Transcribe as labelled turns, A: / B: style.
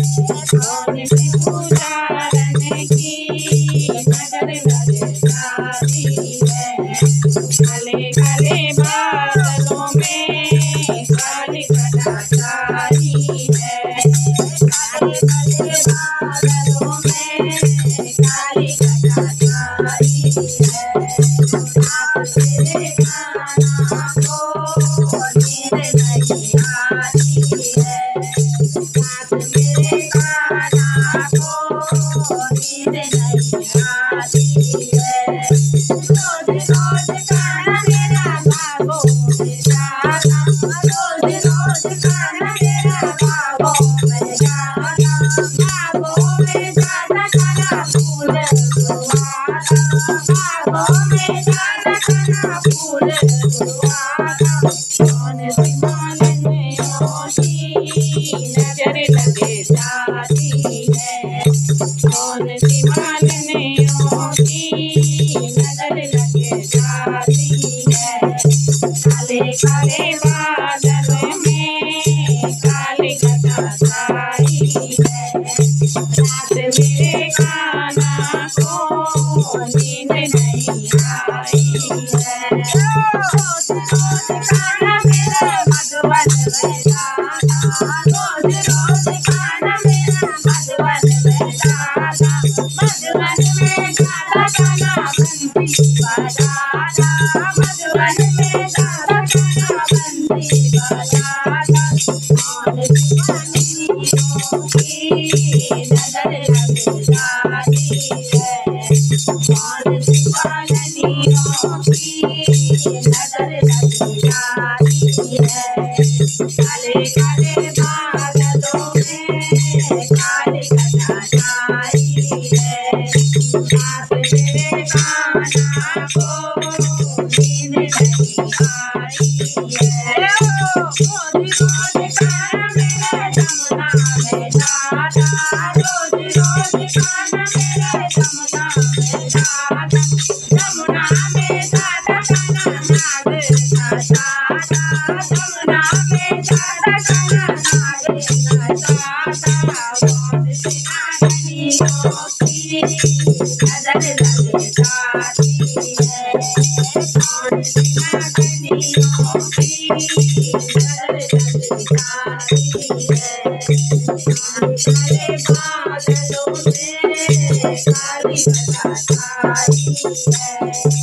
A: कौन सी पुकारन की नजर लग जाती है। काले काले बादलों में काली घटा छाई है। काले काले बादलों में काली घटा छाई है। आप तेरे गाना को नींद नहीं आती है। आप मेरे गाना को नींद नहीं आती है। रोज रोज गाना मेरा बागों में जाना। रोज रोज गाना मेरा बागों में जाना। बागों में जाना गाना फूल दुआना। बागों में जाना गाना फूल दुआना। कौन सी मांगने की नजर लग जाती है। कौन सी मांगने की नजर लग जाती है। काले काले बादल में काली घटा छाई है। रात मेरे गाना को नींद नहीं आई है। रोज रोज गाना मेरा भगवान में जाना। रोज रोज गाना मेरा भगवान में जाना। भगवान में गाना गाना बंसी बजाना। भगवान में गाना गाना बंसी बजाना। कौन सी मांगनियों की नजर लग जाती है। कौन सी मांगनियों की नजर लग जाती है। काले काले बादलों में काली घटा छाई है। आप मेरे गाना को नींद नहीं आई है। रोज रोज गाना मेरे जमुना में जाना। रोज रोज गाना मेरे जमुना में जाना। जमुना में जाना गाना नाग नचाना। जमुना में जाना गाना नाग नचाना। कौन सी मांगनियों की नजर लग जाती है। कौन सी मांगनियों की नजर लग जाती है। काले बादलों में काली घटा छाई है।